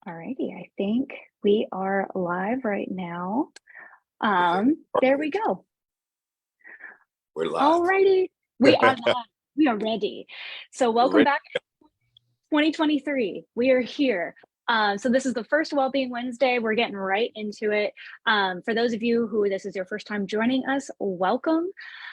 Alrighty, I think we are live right now. Okay, There we perfect. go. We're live. Alrighty, we are live. We are ready. So We're welcome ready. back, 2023. We are here. So this is the first Wellbeing Wednesday. We're getting right into it. For those of you who this is your first time joining us, welcome.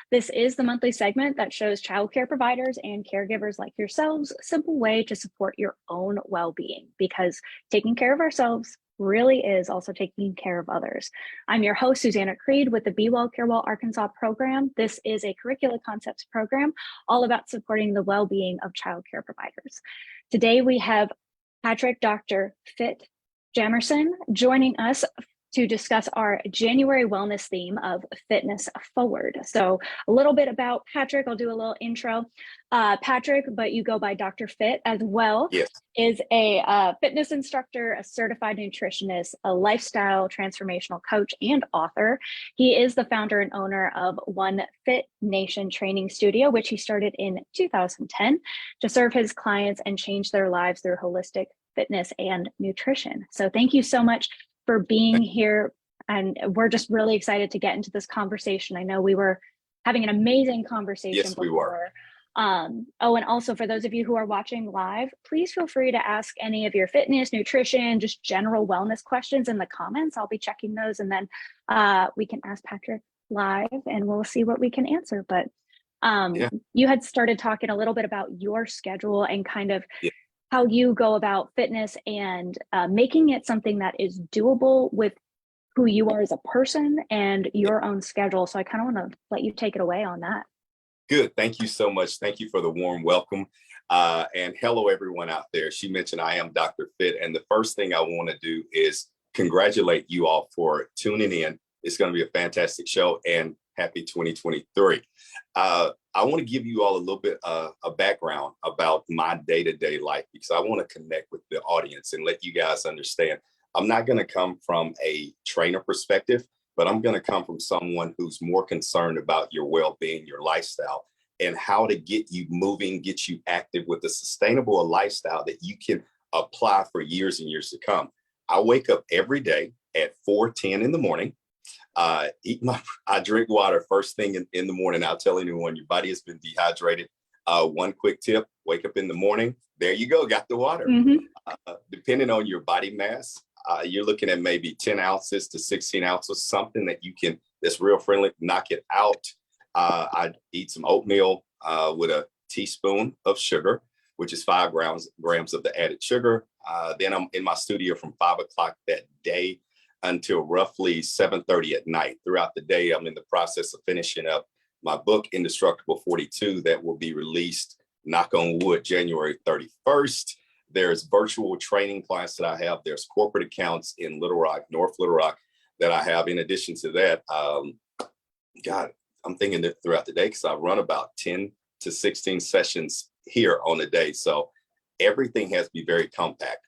This is the monthly segment that shows childcare providers and caregivers like yourselves a simple way to support your own well-being, because taking care of ourselves really is also taking care of others. I'm your host, Susanna Creed, with the Be Well, Care Well Arkansas program. This is a curricula concepts program all about supporting the well-being of childcare providers. Today we have Patrick Dr. Fit Jamerson joining us to discuss our January wellness theme of Fitness Forward. So a little bit about Patrick. I'll do a little intro. Patrick, but you go by Dr. Fit as well, Yes. is a fitness instructor, a certified nutritionist, a lifestyle transformational coach, and author. He is the founder and owner of One Fit Nation Training Studio, which he started in 2010 to serve his clients and change their lives through holistic fitness and nutrition. So thank you so much for being here. And we're just really excited to get into this conversation. I know we were having an amazing conversation Yes, we were. before. And also for those of you who are watching live, please feel free to ask any of your fitness, nutrition, just general wellness questions in the comments. I'll be checking those, and then we can ask Patrick live and we'll see what we can answer. But Yeah. you had started talking a little bit about your schedule and kind of Yeah. how you go about fitness and making it something that is doable with who you are as a person and Yeah. your own schedule. So I kind of want to let you take it away on that. Good. Thank you so much. Thank you for the warm welcome. And hello, everyone out there. She mentioned I am Dr. Fit. And the first thing I want to do is congratulate you all for tuning in. It's going to be a fantastic show, and happy 2023. I want to give you all a little bit a background about my day-to-day life, because I want to connect with the audience and let you guys understand. I'm not going to come from a trainer perspective, but I'm going to come from someone who's more concerned about your well-being, your lifestyle, and how to get you moving, get you active with a sustainable lifestyle that you can apply for years and years to come. I wake up every day at 4:10 in the morning. I drink water first thing in the morning. I'll tell anyone your body has been dehydrated. One quick tip: wake up in the morning. There you go, got the water. Depending on your body mass, you're looking at maybe 10 ounces to 16 ounces, something that you can, that's real friendly, knock it out. I eat some oatmeal with a teaspoon of sugar, which is 5 grams of the added sugar. Then I'm in my studio from 5 o'clock that day until roughly 7:30 at night. Throughout the day, I'm in the process of finishing up my book, Indestructible 42, that will be released, knock on wood, January 31st. There's virtual training clients that I have. There's corporate accounts in Little Rock, North Little Rock, that I have. In addition to that, God, I'm thinking that throughout the day, because I run about 10 to 16 sessions here on a day. So everything has to be very compact.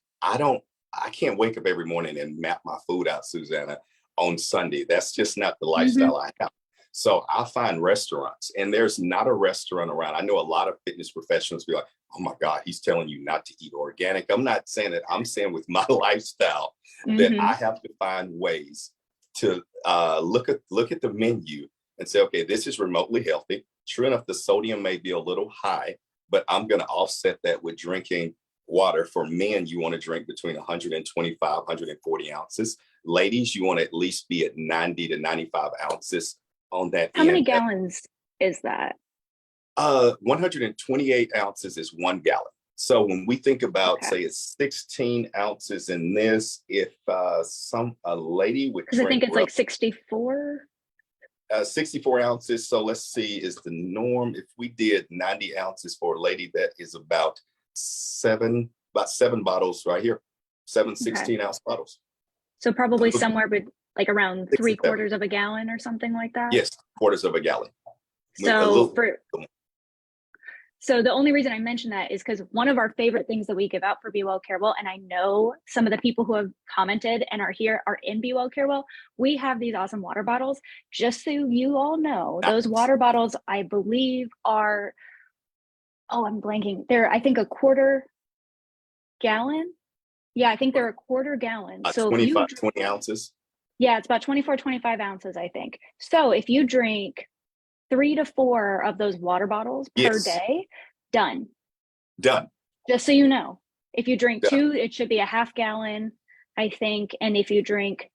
I can't wake up every morning and map my food out, Susanna, on Sunday. That's just not the lifestyle I have. So I find restaurants, and there's not a restaurant around. I know a lot of fitness professionals be like, oh my God, he's telling you not to eat organic. I'm not saying that. I'm saying with my lifestyle that I have to find ways to look at the menu and say, okay, this is remotely healthy. True enough, the sodium may be a little high, but I'm going to offset that with drinking water. For men, you want to drink between 125, 140 ounces. Ladies, you want to at least be at 90 to 95 ounces on that How end. many gallons is that? 128 ounces is 1 gallon. So when we think about, say, it's 16 ounces in this, if a lady would drink, I think it's like 64. 64 ounces. So let's see, is the norm. If we did 90 ounces for a lady, that is about seven bottles right here, 16-ounce bottles. So probably somewhere with like around 3/4 of a gallon or something like that. Yes, quarters of a gallon. So the only reason I mention that is because one of our favorite things that we give out for Be Well, Care Well, and I know some of the people who have commented and are here are in Be Well, Care Well, we have these awesome water bottles. Just so you all know, those water bottles, I believe, are, I'm blanking. They're, I think, a 1/4 gallon. Yeah, I think they're a quarter gallon. So if 25, 20 ounces. yeah, it's about 24, 25 ounces, I think. So if you drink 3 to 4 of those water bottles per Yes, day, done. done, Just so you know, if you drink done. 2, it should be a half gallon, I think. And if you drink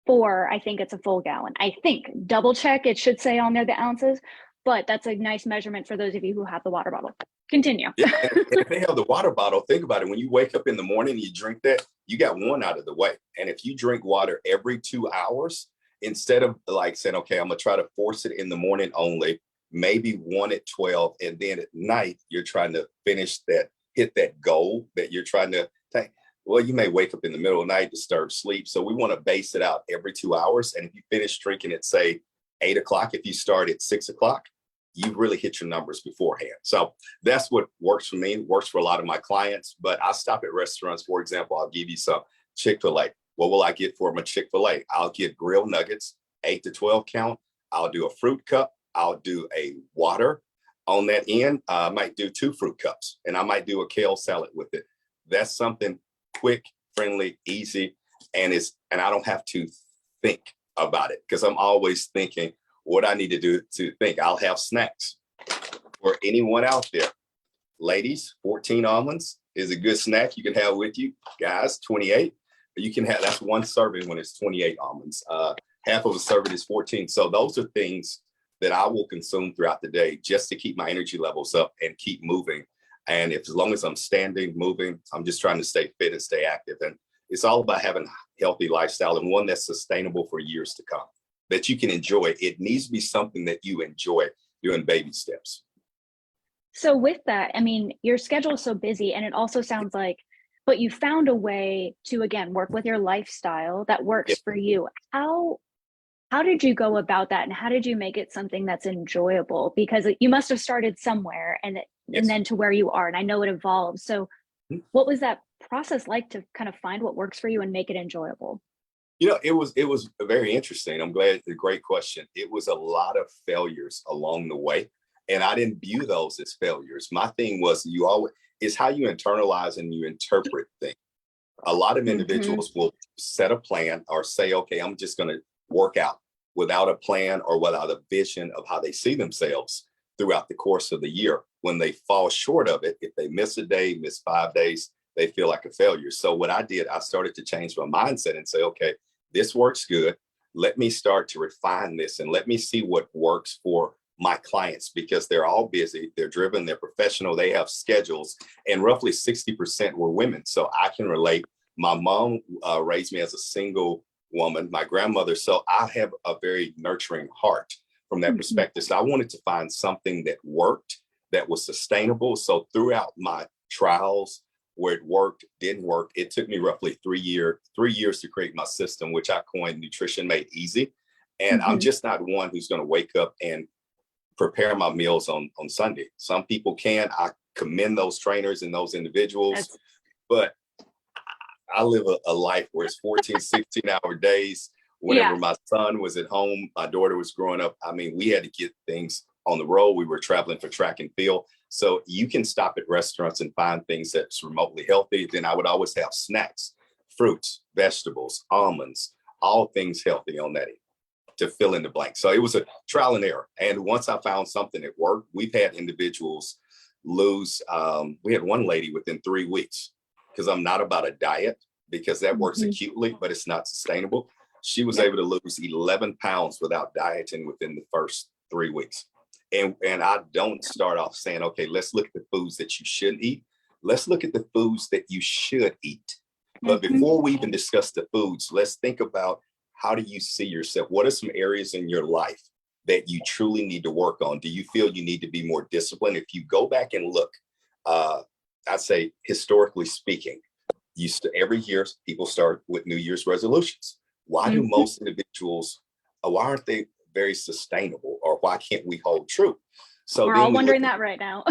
4, I think it's a full gallon. I think, double check, it should say on there the ounces, but that's a nice measurement for those of you who have the water bottle. Continue. Yeah, and if they have the water bottle, think about it. When you wake up in the morning and you drink that, you got one out of the way. And if you drink water every 2 hours, instead of like saying, okay, I'm gonna try to force it in the morning only, maybe one at 12, and then at night you're trying to finish that, hit that goal that you're trying to take. Well, you may wake up in the middle of the night, disturb sleep. So we want to base it out every 2 hours. And if you finish drinking at say 8 o'clock, if you start at 6 o'clock, you really hit your numbers beforehand. So that's what works for me, works for a lot of my clients. But I stop at restaurants. For example, I'll give you some Chick-fil-A. What will I get for my Chick-fil-A? I'll get grilled nuggets, 8 to 12 count. I'll do a fruit cup. I'll do a water on that end. I might do 2 fruit cups, and I might do a kale salad with it. That's something quick, friendly, easy, and I don't have to think about it because I'm always thinking what I need to do to think. I'll have snacks for anyone out there. Ladies, 14 almonds is a good snack you can have with you. Guys, 28. You can have, that's one serving when it's 28 almonds. Half of a serving is 14. So those are things that I will consume throughout the day just to keep my energy levels up and keep moving. And if as long as I'm standing, moving, I'm just trying to stay fit and stay active. And it's all about having a healthy lifestyle and one that's sustainable for years to come, that you can enjoy. It needs to be something that you enjoy doing baby steps. So with that, I mean, your schedule is so busy, and it also sounds like, but you found a way to, again, work with your lifestyle that Yeah. works for you. How did you go about that, and how did you make it something that's enjoyable? Because you must have started somewhere and Yes. then to where you are, and I know it evolves. So what was that process like to kind of find what works for you and make it enjoyable? It was very interesting. I'm glad. A great question. It was a lot of failures along the way, and I didn't view those as failures. My thing was you always is how you internalize and you interpret things. A lot of Mm-hmm. individuals will set a plan or say, okay, I'm just going to work out without a plan or without a vision of how they see themselves throughout the course of the year. When they fall short of it, if they miss a day, miss 5 days, they feel like a failure. So what I did, I started to change my mindset and say, okay, this works good. Let me start to refine this and let me see what works for my clients because they're all busy, they're driven, they're professional, they have schedules, and roughly 60% were women. So I can relate. My mom raised me as a single woman, my grandmother. So I have a very nurturing heart from that Mm-hmm. perspective. So I wanted to find something that worked, that was sustainable. So throughout my trials, where it worked, didn't work, it took me roughly 3 years to create my system, which I coined Nutrition Made Easy. And I'm Mm-hmm. just not one who's going to wake up and prepare my meals on Sunday. Some people can. I commend those trainers and those individuals, That's but I live a life where it's 14, 16-hour days. Whenever yeah. my son was at home, my daughter was growing up. I mean, we had to get things on the road. We were traveling for track and field. So you can stop at restaurants and find things that's remotely healthy. Then I would always have snacks, fruits, vegetables, almonds, all things healthy on that end to fill in the blank. So it was a trial and error. And once I found something that worked, we've had individuals lose. We had one lady within 3 weeks because I'm not about a diet because that works Mm-hmm. acutely, but it's not sustainable. She was Yep. able to lose 11 pounds without dieting within the first 3 weeks. And I don't start off saying, okay, let's look at the foods that you shouldn't eat. Let's look at the foods that you should eat. But Mm-hmm. before we even discuss the foods, let's think about how do you see yourself? What are some areas in your life that you truly need to work on? Do you feel you need to be more disciplined? If you go back and look, I'd say historically speaking, every year people start with New Year's resolutions. Why do Mm-hmm. most individuals, why aren't they very sustainable or why can't we hold true? So We're then all we look wondering at, that right now.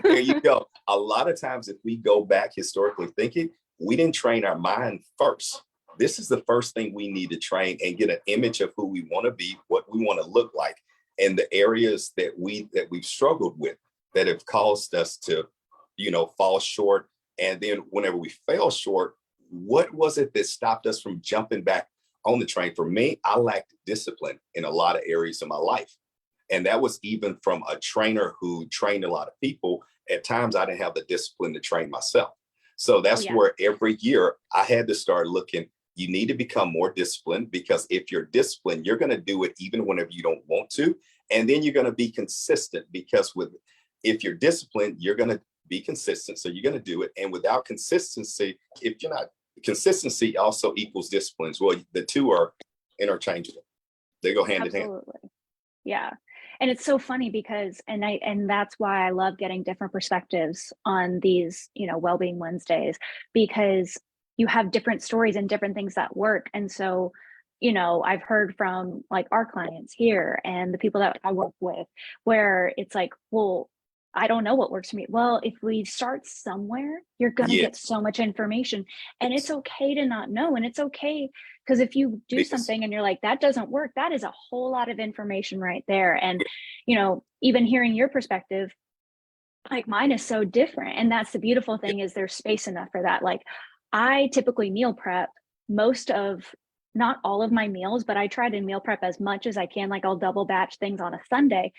there you go. A lot of times if we go back historically thinking, we didn't train our mind first. This is the first thing we need to train and get an image of who we want to be, what we want to look like, and the areas that we've struggled with that have caused us to, fall short. And then whenever we fail short, what was it that stopped us from jumping back on the train? For me, I lacked discipline in a lot of areas of my life. And that was even from a trainer who trained a lot of people. At times, I didn't have the discipline to train myself. So that's where every year I had to start looking. You need to become more disciplined, because if you're disciplined, you're going to do it even whenever you don't want to. And then you're going to be consistent, because if you're disciplined, you're going to be consistent. So you're going to do it. And without consistency, if you're not, consistency also equals disciplines. Well, the two are interchangeable. They go hand in hand. Yeah. And it's so funny because, and that's why I love getting different perspectives on these, Wellbeing Wednesdays, because you have different stories and different things that work. And so, I've heard from like our clients here and the people that I work with, where it's like, well, I don't know what works for me. Well, if we start somewhere, you're going to get so much information, and it's okay to not know. And it's okay, because if you do something and you're like, that doesn't work, that is a whole lot of information right there. And, even hearing your perspective, like mine is so different. And that's the beautiful thing, is there's space enough for that. Like, I typically meal prep not all of my meals, but I try to meal prep as much as I can. Like, I'll double batch things on a Sunday,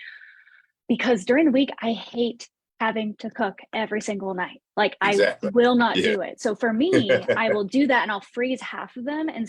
because during the week, I hate having to cook every single night. Like, I will not do it. So for me, I will do that and I'll freeze half of them. And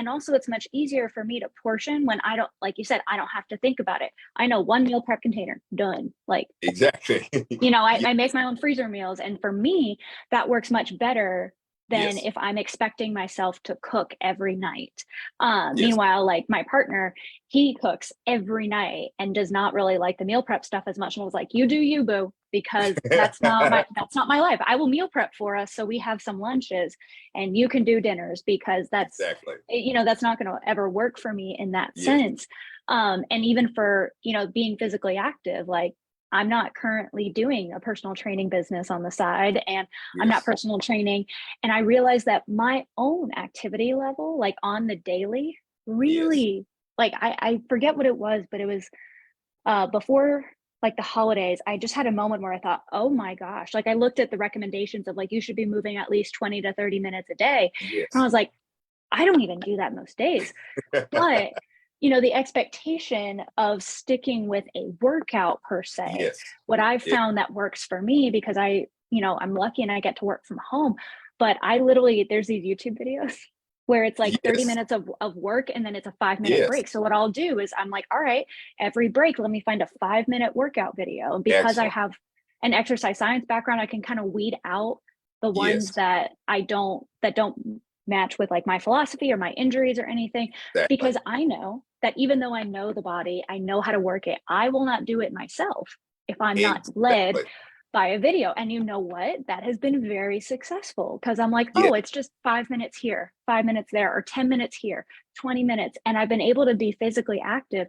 also it's much easier for me to portion when I don't, like you said, I don't have to think about it. I know one meal prep container, done. Like, I make my own freezer meals. And for me, that works much better than if I'm expecting myself to cook every night. Meanwhile, like my partner, he cooks every night and does not really like the meal prep stuff as much. And I was like, you do you, boo, because that's not my life. I will meal prep for us, so we have some lunches and you can do dinners, because that's that's not going to ever work for me in that sense. And even for, being physically active, like, I'm not currently doing a personal training business on the side, and I'm not personal training. And I realized that my own activity level, like on the daily, really, like, I forget what it was, but it was before like the holidays, I just had a moment where I thought, oh my gosh, like I looked at the recommendations of like, you should be moving at least 20 to 30 minutes a day. And I was like, I don't even do that most days. But the expectation of sticking with a workout per se, what I've found that works for me, because I'm lucky and I get to work from home, but there's these YouTube videos where it's like 30 minutes of work, and then it's a 5-minute break. So what I'll do is I'm like, all right, every break, let me find a 5-minute workout video. And because I have an exercise science background, I can kind of weed out the ones that don't match with like my philosophy or my injuries or anything, because I know that even though I know the body, I know how to work it, I will not do it myself if I'm not led by a video. And you know what? That has been very successful, because I'm like, oh, it's just 5 minutes here, 5 minutes there, or 10 minutes here, 20 minutes. And I've been able to be physically active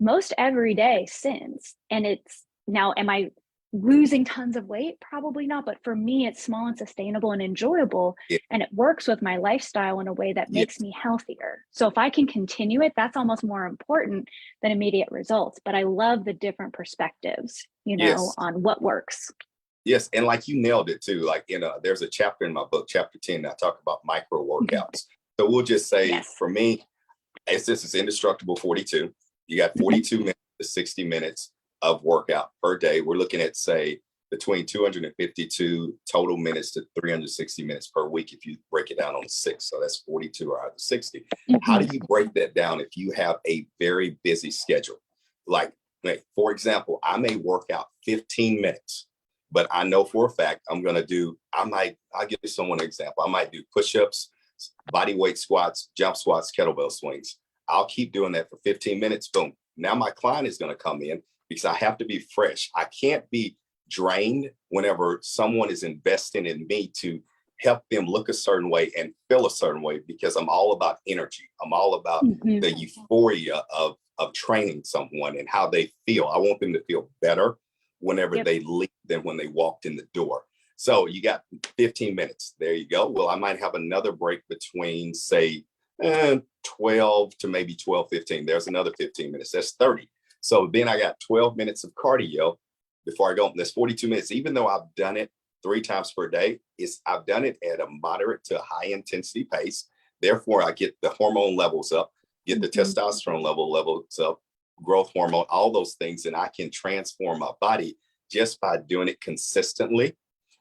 most every day since. And it's now, am I losing tons of weight? Probably not. But for me, it's small and sustainable and enjoyable. And it works with my lifestyle in a way that makes me healthier. So if I can continue it, that's almost more important than immediate results. But I love the different perspectives, on what works. Yes. And like you nailed it too. Like, there's a chapter in my book, chapter 10, that I talk about micro workouts. So we'll just say for me, this is indestructible 42. You got 42 minutes to 60 minutes of workout per day. We're looking at, say, between 252 total minutes to 360 minutes per week if you break it down on 6. So that's 42 out of 60. How do you break that down if you have a very busy schedule? Like, for example, I may work out 15 minutes, but I know for a fact I'll give someone an example. I might do push-ups, body weight squats, jump squats, kettlebell swings. I'll keep doing that for 15 minutes. Boom. Now my client is going to come in, because I have to be fresh. I can't be drained whenever someone is investing in me to help them look a certain way and feel a certain way, because I'm all about energy. I'm all about the euphoria of training someone and how they feel. I want them to feel better whenever they leave than when they walked in the door. So you got 15 minutes. There you go. Well, I might have another break between, say, 12 to maybe 12:15. There's another 15 minutes. That's 30. So then I got 12 minutes of cardio before I go. That's 42 minutes. Even though I've done it 3 times per day. I've done it at a moderate to high intensity pace. Therefore, I get the hormone levels up, get the testosterone levels up, growth hormone, all those things, and I can transform my body just by doing it consistently.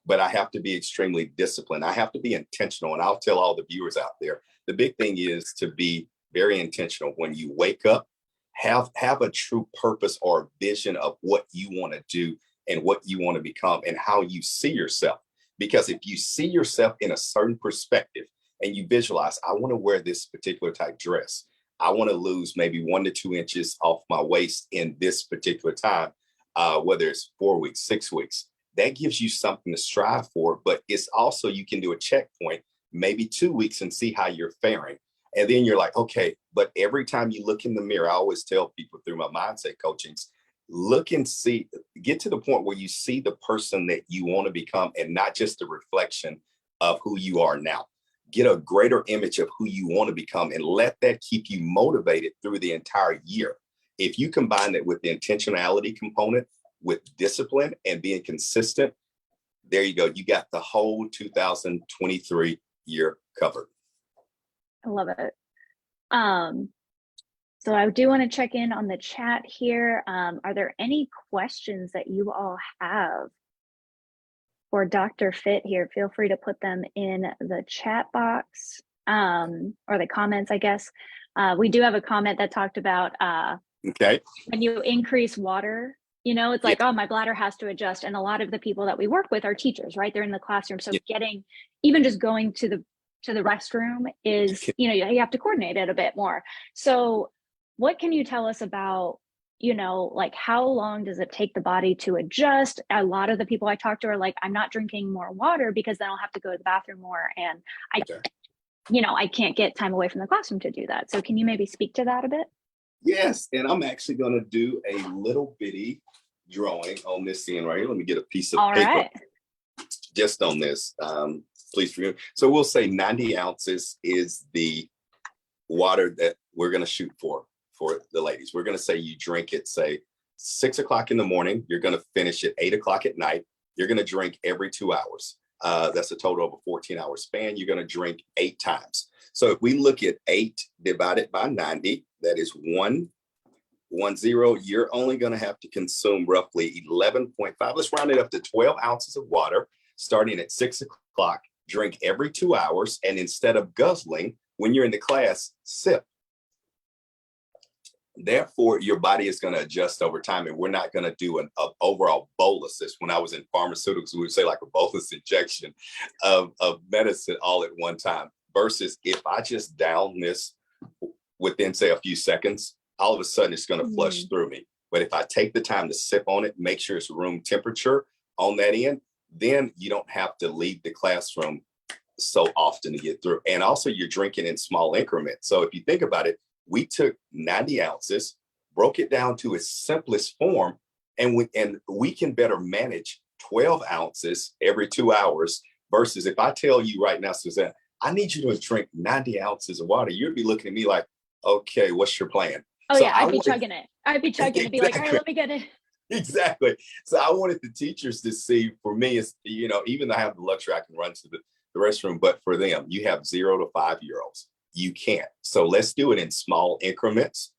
But I have to be extremely disciplined. I have to be intentional. And I'll tell all the viewers out there, the big thing is to be very intentional. When you wake up, have a true purpose or vision of what you want to do and what you want to become and how you see yourself. Because if you see yourself in a certain perspective and you visualize, I want to wear this particular type dress. I want to lose maybe 1 to 2 inches off my waist in this particular time, whether it's 4 weeks, 6 weeks. That gives you something to strive for, but it's also, you can do a checkpoint, maybe 2 weeks and see how you're faring. And then you're like, okay, but every time you look in the mirror, I always tell people through my mindset coachings, look and see, get to the point where you see the person that you want to become and not just a reflection of who you are now. Get a greater image of who you want to become and let that keep you motivated through the entire year. If you combine it with the intentionality component, with discipline and being consistent, there you go. You got the whole 2023 year covered. I love it. So I do want to check in on the chat here. Are there any questions that you all have for Dr. Fit here? Feel free to put them in the chat box, or the comments, I guess. We do have a comment that talked about okay, when you increase water, you know, it's like, oh, my bladder has to adjust. And a lot of the people that we work with are teachers, right? They're in the classroom. So getting, even just going to the restroom is, you know, you have to coordinate it a bit more. So what can you tell us about, you know, like how long does it take the body to adjust? A lot of the people I talk to are like, I'm not drinking more water because then I'll have to go to the bathroom more. And you know, I can't get time away from the classroom to do that. So can you maybe speak to that a bit? Yes, and I'm actually going to do a little bitty drawing on this end right here. Let me get a piece of paper just on this. Please forgive me. So we'll say 90 ounces is the water that we're going to shoot for the ladies. We're going to say you drink it, say 6 o'clock in the morning. You're going to finish at 8 o'clock at night. You're going to drink every 2 hours. That's a total of a 14-hour span. You're going to drink 8 times. So if we look at 8 divided by 90, that is 110. You're only going to have to consume roughly 11.5. Let's round it up to 12 ounces of water starting at 6 o'clock. Drink every 2 hours. And instead of guzzling, when you're in the class, sip. Therefore, your body is going to adjust over time, and we're not going to do an overall bolus. When I was in pharmaceuticals, we would say like a bolus injection of medicine all at one time. Versus if I just down this within, say, a few seconds, all of a sudden it's going to flush through me. But if I take the time to sip on it, make sure it's room temperature on that end, then you don't have to leave the classroom so often to get through. And also you're drinking in small increments. So if you think about it, we took 90 ounces, broke it down to its simplest form, and we can better manage 12 ounces every 2 hours versus if I tell you right now, Suzanne, I need you to drink 90 ounces of water, you'd be looking at me like, okay, what's your plan? Oh, so yeah, I'd be chugging it. I'd be chugging it, be like, all right, let me get it. Exactly. So I wanted the teachers to see, for me, it's, you know, even though I have the luxury, I can run to the restroom, but for them, you have 0 to 5-year-olds. You can't. So let's do it in small increments,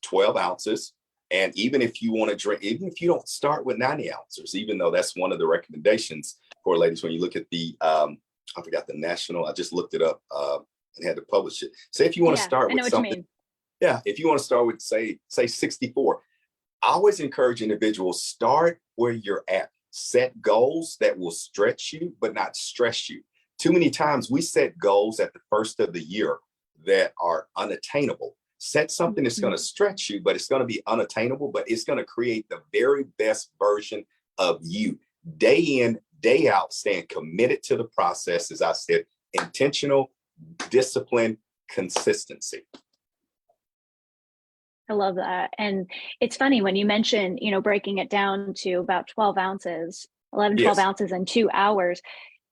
12 ounces. And even if you want to drink, even if you don't start with 90 ounces, even though that's one of the recommendations for ladies, when you look at the, I forgot the national, I just looked it up and had to publish it. Say if you want to start with something. Yeah, if you want to start with, say 64, I always encourage individuals, start where you're at. Set goals that will stretch you, but not stress you. Too many times we set goals at the first of the year that are unattainable. Set something that's going to stretch you, but it's going to be unattainable, but it's going to create the very best version of you. Day in, day out, staying committed to the process, as I said, intentional, discipline, consistency. I love that. And it's funny when you mention, you know, breaking it down to about 12 ounces, 11, 12 ounces in 2 hours.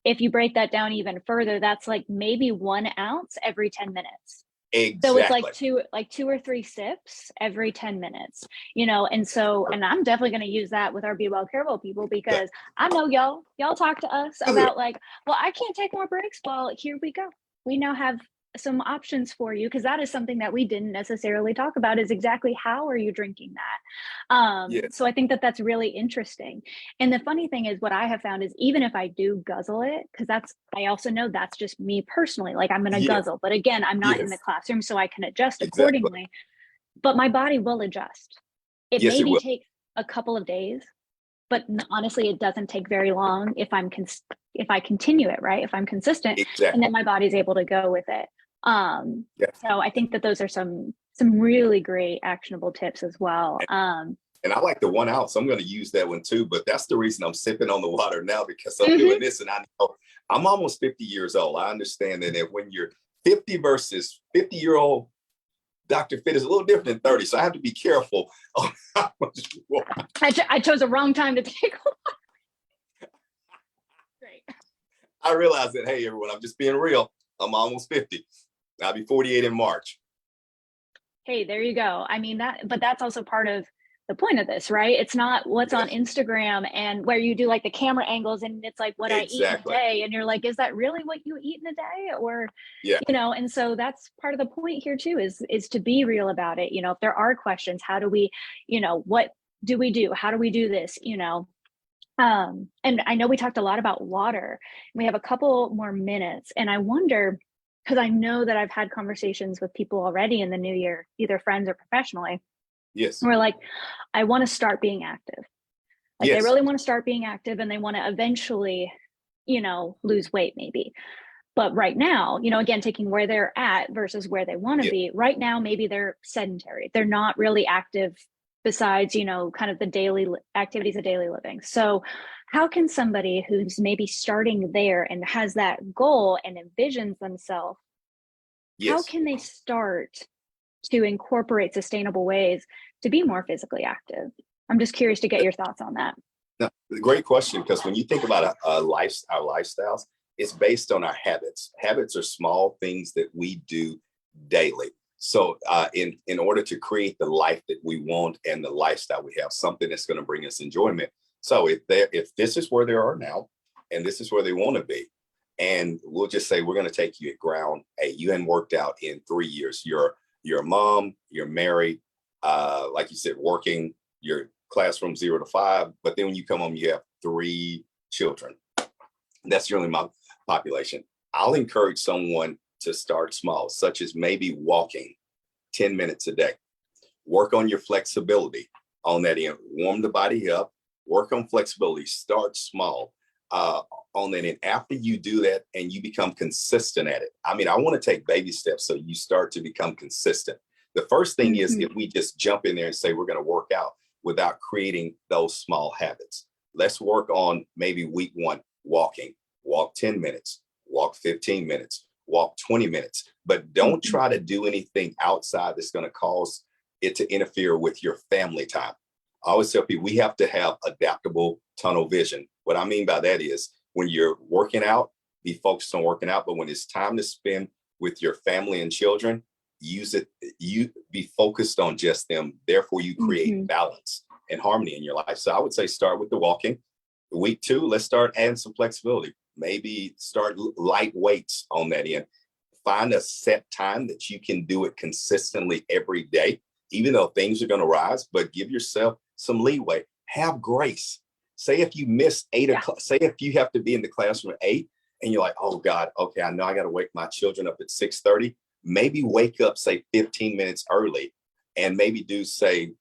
If you break that down even further, that's like maybe 1 ounce every 10 minutes. So it's Exactly. like two or three sips every 10 minutes, and so, and I'm definitely going to use that with our Be Well Care Well people, because I know y'all talk to us Good. about like, well, I can't take more breaks. Well, here we go. We now have some options for you, because that is something that we didn't necessarily talk about, is exactly how are you drinking that. Yes. So I think that that's really interesting. And the funny thing is, what I have found is, even if I do guzzle it, because I also know that's just me personally, like I'm going to Yes. guzzle, but again, I'm not in the Yes. classroom, so I can adjust Exactly. accordingly, but my body will adjust. It Yes, it maybe will. takes a couple of days, but honestly, it doesn't take very long if if I continue it, right? If I'm consistent, and Exactly. then my body's able to go with it. Yes. So I think that those are some really great actionable tips as well. And I like the 1 ounce. I'm going to use that one too. But that's the reason I'm sipping on the water now, because I'm Mhm. doing this. And I know I'm almost 50 years old. I understand that when you're 50 versus 50-year-old Dr. Fit is a little different than 30. So I have to be careful on how much water. I chose a wrong time to take a walk. Great. I realize that, hey, everyone, I'm just being real. I'm almost 50. I'll be 48 in March. Hey, there you go. I mean, but that's also part of the point of this, right? It's not what's on Yes, Instagram and where you do like the camera angles and it's like what I eat in a exactly. day. And you're like, is that really what you eat in a day? Or, Yeah. and so that's part of the point here too, is to be real about it. If there are questions, how do we, what do we do? How do we do this? And I know we talked a lot about water. We have a couple more minutes, and I wonder, because I know that I've had conversations with people already in the new year, either friends or professionally, Yes. who are like, I want to start being active. Like they Yes. really want to start being active and they want to eventually, lose weight maybe. But right now, again, taking where they're at versus where they want to Yeah. be, right now, maybe they're sedentary. They're not really active besides, kind of the daily activities of daily living. So, how can somebody who's maybe starting there and has that goal and envisions themselves, how Yes. can they start to incorporate sustainable ways to be more physically active? I'm just curious to get your thoughts on that. Now, great question, because when you think about our lifestyles, it's based on our habits. Habits are small things that we do daily. So, in order to create the life that we want and the lifestyle we have, something that's going to bring us enjoyment. So, if this is where they are now, and this is where they want to be, and we'll just say we're going to take you at ground. Hey, you hadn't worked out in 3 years. You're a mom. You're married. Like you said, working. You're classroom 0 to 5, but then when you come home, you have 3 children. That's generally my population. I'll encourage someone to start small, such as maybe walking 10 minutes a day. Work on your flexibility on that end. Warm the body up, work on flexibility, start small on that end. After you do that and you become consistent at it, I mean, I want to take baby steps so you start to become consistent. The first thing is, Mm-hmm. if we just jump in there and say we're going to work out without creating those small habits. Let's work on maybe week 1, walking, walk 10 minutes, walk 15 minutes, walk 20 minutes, but don't Mm-hmm. try to do anything outside that's going to cause it to interfere with your family time. I always tell people we have to have adaptable tunnel vision. What I mean by that is, when you're working out, be focused on working out, but when it's time to spend with your family and children, use it. You be focused on just them. Therefore, you create Mm-hmm. balance and harmony in your life. So I would say start with the walking. Week 2, let's start adding some flexibility. Maybe start light weights on that end. Find a set time that you can do it consistently every day, even though things are going to rise, but give yourself some leeway. Have grace. Say if you miss 8 o'clock, say if you have to be in the classroom at 8 and you're like, oh God, okay, I know I got to wake my children up at 6:30. Maybe wake up, say 15 minutes early, and maybe do, say,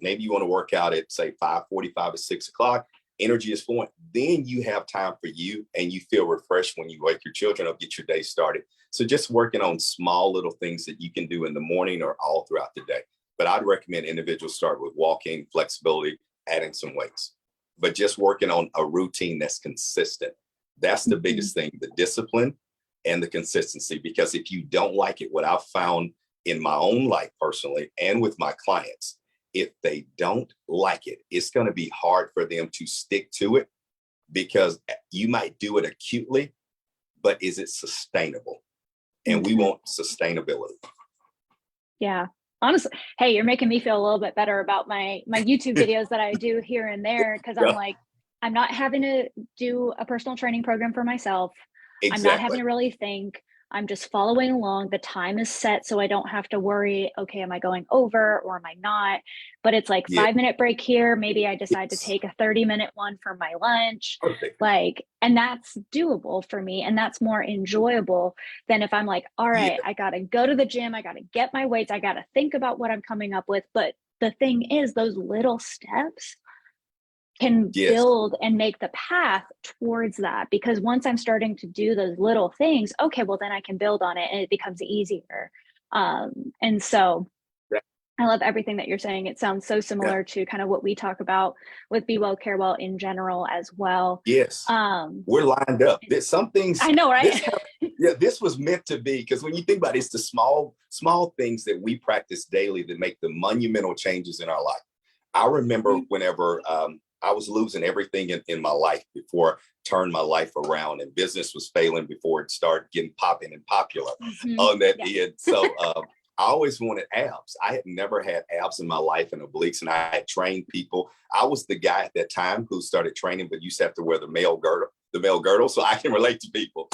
maybe you want to work out at, say, 5:45 or 6 o'clock. Energy is flowing. Then you have time for you and you feel refreshed when you wake your children up, get your day started. So just working on small little things that you can do in the morning or all throughout the day. But I'd recommend individuals start with walking, flexibility, adding some weights, but just working on a routine that's consistent. That's the Mm-hmm. biggest thing, the discipline and the consistency. Because if you don't like it, what I've found in my own life personally and with my clients, if they don't like it, it's going to be hard for them to stick to it, because you might do it acutely, but is it sustainable? And we Mm-hmm. want sustainability. Yeah. Honestly, hey, you're making me feel a little bit better about my YouTube videos that I do here and there, because I'm Yeah, like, I'm not having to do a personal training program for myself. I'm not having exactly. to really think. I'm just following along. The time is set so I don't have to worry, okay, am I going over or am I not? But it's like Yeah, 5 minute break here. Maybe I decide to yes, take a 30-minute one for my lunch. perfect. Like, and that's doable for me. And that's more enjoyable than if I'm like, all Yeah, right, I got to go to the gym. I got to get my weights. I got to think about what I'm coming up with. But the thing is, those little steps can yes, build and make the path towards that, because once I'm starting to do those little things, okay, well then I can build on it and it becomes easier. And so yeah, I love everything that you're saying. It sounds so yeah, similar to kind of what we talk about with Be Well Care Well in general as well. yes. um We're lined up. There's some things I know, this right? kind of, yeah, this was meant to be, because when you think about it, it's the small things that we practice daily that make the monumental changes in our life. I remember whenever I was losing everything in my life before I turned my life around, and business was failing before it started getting popping and popular Mm-hmm. on that Yeah. end. So I always wanted abs. I had never had abs in my life and obliques, and I had trained people. I was the guy at that time who started training, but used to have to wear the male girdle, so I can relate to people.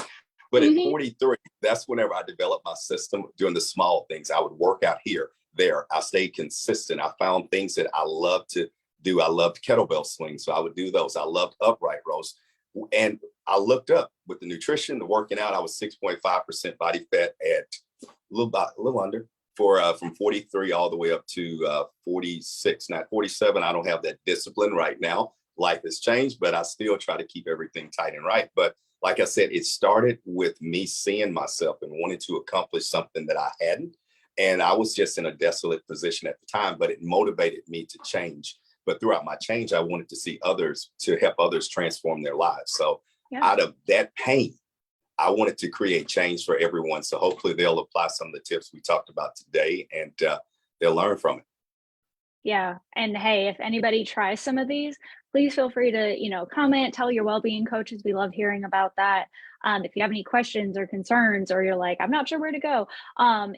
But at Mm-hmm. 43, that's whenever I developed my system doing the small things. I would work out here, there. I stayed consistent. I found things that I love to do. I loved kettlebell swings, so I would do those. I loved upright rows. And I looked up with the nutrition, the working out, I was 6.5% body fat at a little under for from 43 all the way up to 46, not 47. I don't have that discipline right now. Life has changed, but I still try to keep everything tight and right. But like I said, it started with me seeing myself and wanting to accomplish something that I hadn't. And I was just in a desolate position at the time, but it motivated me to change. But throughout my change, I wanted to see others, to help others transform their lives. So Yeah. out of that pain, I wanted to create change for everyone. So hopefully they'll apply some of the tips we talked about today, and they'll learn from it. Yeah. And hey, if anybody tries some of these, please feel free to, comment, tell your well-being coaches. We love hearing about that. If you have any questions or concerns, or you're like, I'm not sure where to go,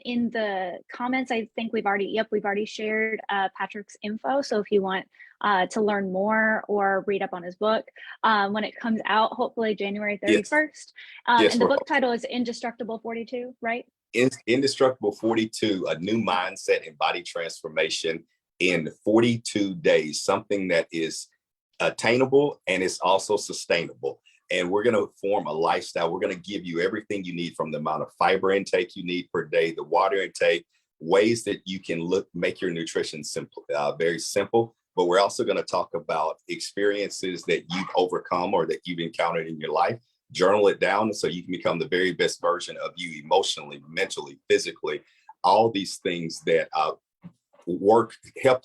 in the comments, I think we've already shared Patrick's info. So if you want to learn more or read up on his book, when it comes out, hopefully January Yes, 31st. yes, And the we're book title is Indestructible 42, right? Indestructible 42, a new mindset and body transformation in 42 days, something that is attainable and it's also sustainable. And we're going to form a lifestyle. We're going to give you everything you need, from the amount of fiber intake you need per day, the water intake, ways that you can make your nutrition simple, very simple. But we're also going to talk about experiences that you've overcome or that you've encountered in your life. Journal it down so you can become the very best version of you, emotionally, mentally, physically. All these things that help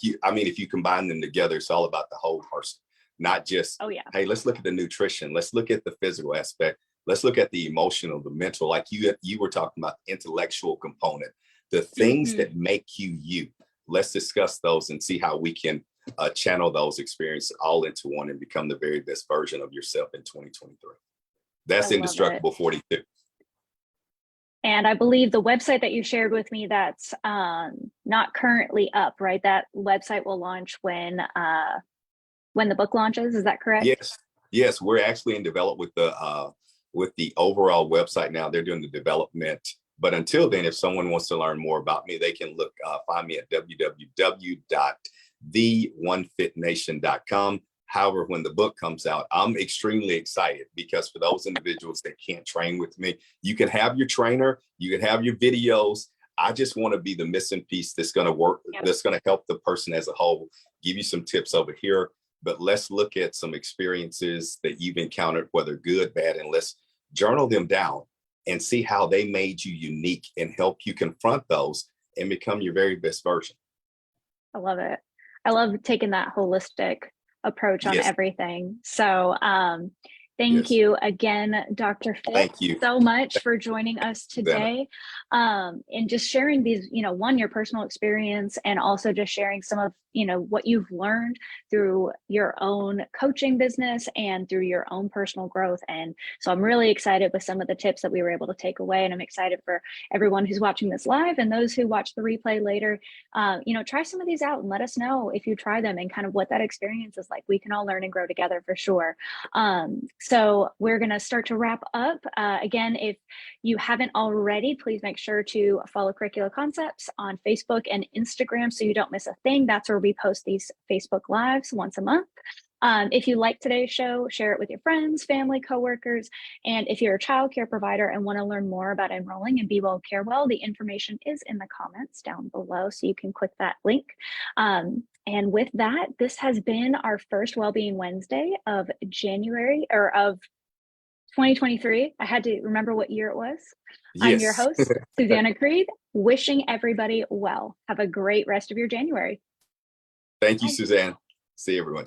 you. I mean, if you combine them together, it's all about the whole person, not just, Oh, yeah. hey, let's look at the nutrition, let's look at the physical aspect, let's look at the emotional, the mental, like you were talking about, the intellectual component, the things Mm-hmm. that make you you. Let's discuss those and see how we can channel those experiences all into one and become the very best version of yourself in 2023. I That's love it. Indestructible 42. And I believe the website that you shared with me, that's not currently up, right? That website will launch when the book launches. Is that correct? Yes, yes, we're actually in develop with the overall website now. They're doing the development, but until then, if someone wants to learn more about me, they can find me at www.the1fitnation.com. However, when the book comes out, I'm extremely excited, because for those individuals that can't train with me, you can have your trainer, you can have your videos. I just want to be the missing piece that's going to work, Yep. that's going to help the person as a whole, give you some tips over here. But let's look at some experiences that you've encountered, whether good, bad, and let's journal them down and see how they made you unique and help you confront those and become your very best version. I love it. I love taking that holistic approach on Yes, everything. So thank yes. you again, Dr. Fit, Thank you. so much for joining us Susanna. today, and just sharing these, one, your personal experience, and also just sharing some of, what you've learned through your own coaching business and through your own personal growth. And so I'm really excited with some of the tips that we were able to take away. And I'm excited for everyone who's watching this live and those who watch the replay later. Try some of these out and let us know if you try them and kind of what that experience is like. We can all learn and grow together for sure. So we're going to start to wrap up. Again, if you haven't already, please make sure to follow Curricular Concepts on Facebook and Instagram so you don't miss a thing. That's where we post these Facebook Lives once a month. If you like today's show, share it with your friends, family, coworkers. And if you're a child care provider and want to learn more about enrolling in Be Well, Care Well, the information is in the comments down below, so you can click that link. And with that, this has been our first Wellbeing Wednesday of January or of 2023. I had to remember what year it was. Yes. I'm your host, Susanna Creed, wishing everybody well. Have a great rest of your January. Thank you, Suzanne. See everyone.